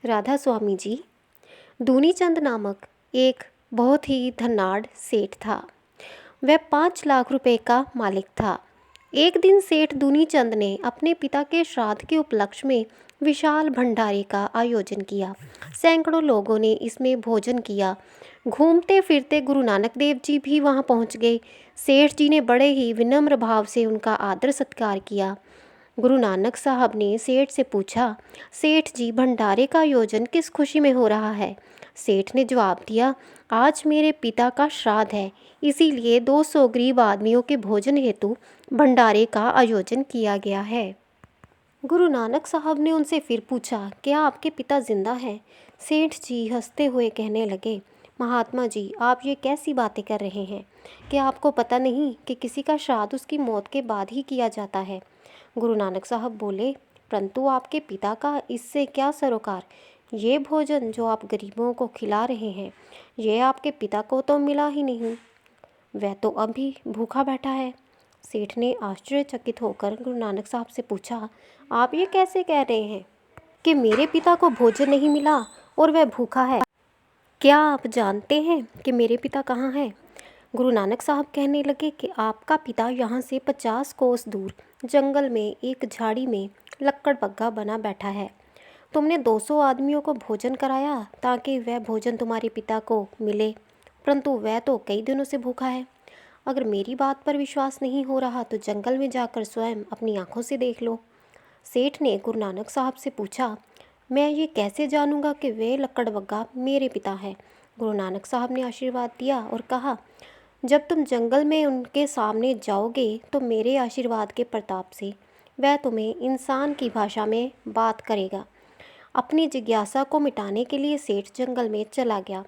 राधा स्वामी जी। दूनीचंद नामक एक बहुत ही धनाढ़ सेठ था। वह 5 लाख रुपए का मालिक था। एक दिन सेठ दूनीचंद ने अपने पिता के श्राद्ध के उपलक्ष्य में विशाल भंडारे का आयोजन किया। सैकड़ों लोगों ने इसमें भोजन किया। घूमते फिरते गुरु नानक देव जी भी वहां पहुंच गए। सेठ जी ने बड़े ही विनम्र भाव से उनका आदर सत्कार किया। गुरु नानक साहब ने सेठ से पूछा, सेठ जी, भंडारे का आयोजन किस खुशी में हो रहा है? सेठ ने जवाब दिया, आज मेरे पिता का श्राद्ध है, इसीलिए 200 गरीब आदमियों के भोजन हेतु भंडारे का आयोजन किया गया है। गुरु नानक साहब ने उनसे फिर पूछा, क्या आपके पिता जिंदा हैं? सेठ जी हंसते हुए कहने लगे, महात्मा जी, आप ये कैसी बातें कर रहे हैं? क्या आपको पता नहीं कि किसी का श्राद्ध उसकी मौत के बाद ही किया जाता है? गुरु नानक साहब बोले, परंतु आपके पिता का इससे क्या सरोकार? ये भोजन जो आप गरीबों को खिला रहे हैं, ये आपके पिता को तो मिला ही नहीं। वह तो अभी भूखा बैठा है। सेठ ने आश्चर्यचकित होकर गुरु नानक साहब से पूछा, आप ये कैसे कह रहे हैं कि मेरे पिता को भोजन नहीं मिला और वह भूखा है? क्या आप जानते हैं कि मेरे पिता कहाँ हैं? गुरु नानक साहब कहने लगे कि आपका पिता यहाँ से 50 कोस दूर जंगल में एक झाड़ी में लक्कड़बग्गा बना बैठा है। तुमने 200 आदमियों को भोजन कराया ताकि वह भोजन तुम्हारे पिता को मिले, परंतु वह तो कई दिनों से भूखा है। अगर मेरी बात पर विश्वास नहीं हो रहा तो जंगल में जाकर स्वयं अपनी आंखों से देख लो। सेठ ने गुरु नानक साहब से पूछा, मैं ये कैसे जानूंगा कि वे लक्कड़बग्गा मेरे पिता है? गुरु नानक साहब ने आशीर्वाद दिया और कहा, जब तुम जंगल में उनके सामने जाओगे तो मेरे आशीर्वाद के प्रताप से वह तुम्हें इंसान की भाषा में बात करेगा। अपनी जिज्ञासा को मिटाने के लिए सेठ जंगल में चला गया।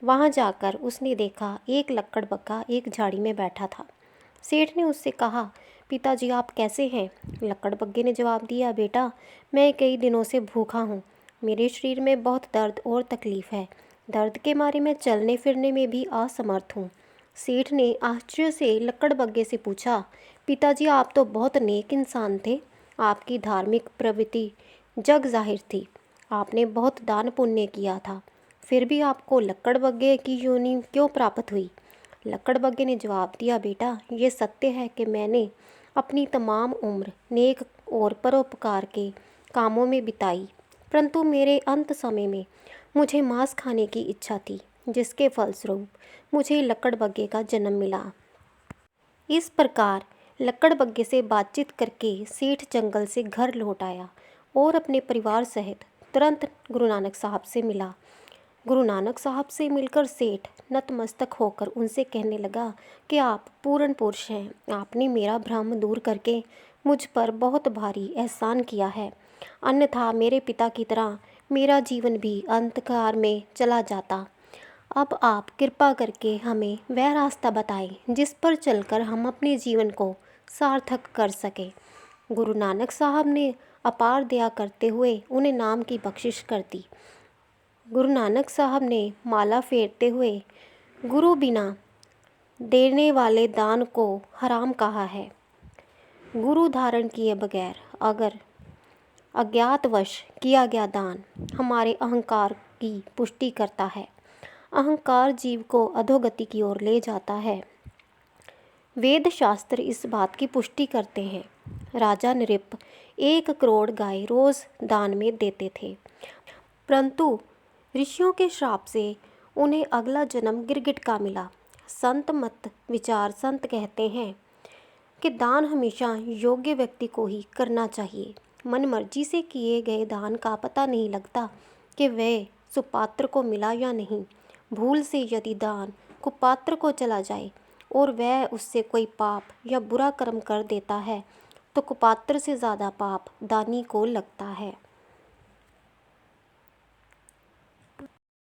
वहां जाकर उसने देखा एक लक्कड़बग्गा एक झाड़ी में बैठा था। सेठ ने उससे कहा, पिताजी आप कैसे हैं? लक्कड़बग्गे ने जवाब दिया, बेटा मैं कई दिनों से भूखा हूँ। मेरे शरीर में बहुत दर्द और तकलीफ़ है। दर्द के मारे मैं चलने फिरने में भी असमर्थ हूँ। सेठ ने आश्चर्य से लक्कड़बग्गे से पूछा, पिताजी आप तो बहुत नेक इंसान थे। आपकी धार्मिक प्रवृत्ति जग जाहिर थी। आपने बहुत दान पुण्य किया था, फिर भी आपको लक्कड़बग्गे की योनि क्यों प्राप्त हुई? लक्कड़बग्गे ने जवाब दिया, बेटा ये सत्य है कि मैंने अपनी तमाम उम्र नेक और परोपकार के कामों में बिताई, परंतु मेरे अंत समय में मुझे मांस खाने की इच्छा थी, जिसके फलस्वरूप मुझे लक्कड़बग्गे का जन्म मिला। इस प्रकार लक्कड़बग्गे से बातचीत करके सेठ जंगल से घर लौट आया और अपने परिवार सहित तुरंत गुरु नानक साहब से मिला। गुरु नानक साहब से मिलकर सेठ नतमस्तक होकर उनसे कहने लगा कि आप पूर्ण पुरुष हैं। आपने मेरा भ्रम दूर करके मुझ पर बहुत भारी एहसान किया है, अन्यथा मेरे पिता की तरह मेरा जीवन भी अंधकार में चला जाता। अब आप कृपा करके हमें वह रास्ता बताएं जिस पर चलकर हम अपने जीवन को सार्थक कर सकें। गुरु नानक साहब ने अपार दया करते हुए उन्हें नाम की बख्शिश कर दी। गुरु नानक साहब ने माला फेरते हुए गुरु बिना देने वाले दान को हराम कहा है। गुरु धारण किए बगैर अगर अज्ञातवश किया गया दान हमारे अहंकार की पुष्टि करता है। अहंकार जीव को अधोगति की ओर ले जाता है। वेद शास्त्र इस बात की पुष्टि करते हैं। राजा नृप 1 करोड़ गाय रोज दान में देते थे, परंतु ऋषियों के श्राप से उन्हें अगला जन्म गिरगिट का मिला। संत मत विचार संत कहते हैं कि दान हमेशा योग्य व्यक्ति को ही करना चाहिए। मनमर्जी से किए गए दान का पता नहीं लगता कि वह सुपात्र को मिला या नहीं। भूल से यदि दान कुपात्र को चला जाए और वह उससे कोई पाप या बुरा कर्म कर देता है तो कुपात्र से ज़्यादा पाप दानी को लगता है।